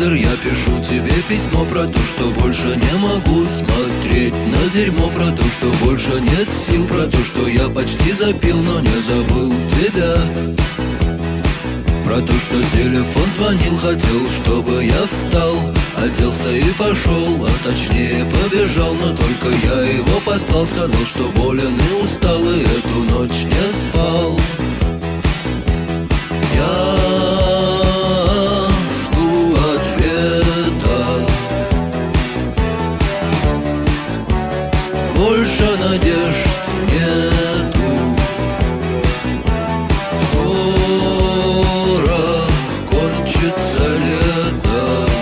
телевизор, я пишу тебе письмо про то, что больше не могу смотреть на дерьмо, про то, что больше нет сил, про то, что я почти запил, но не забыл тебя. Про то, что телефон звонил, хотел, чтобы я встал, оделся и пошел, а точнее побежал, но только я его послал, сказал, что болен и устал, и эту ночь не спал. Я жду ответа, больше надежд нету. Скоро кончится лето.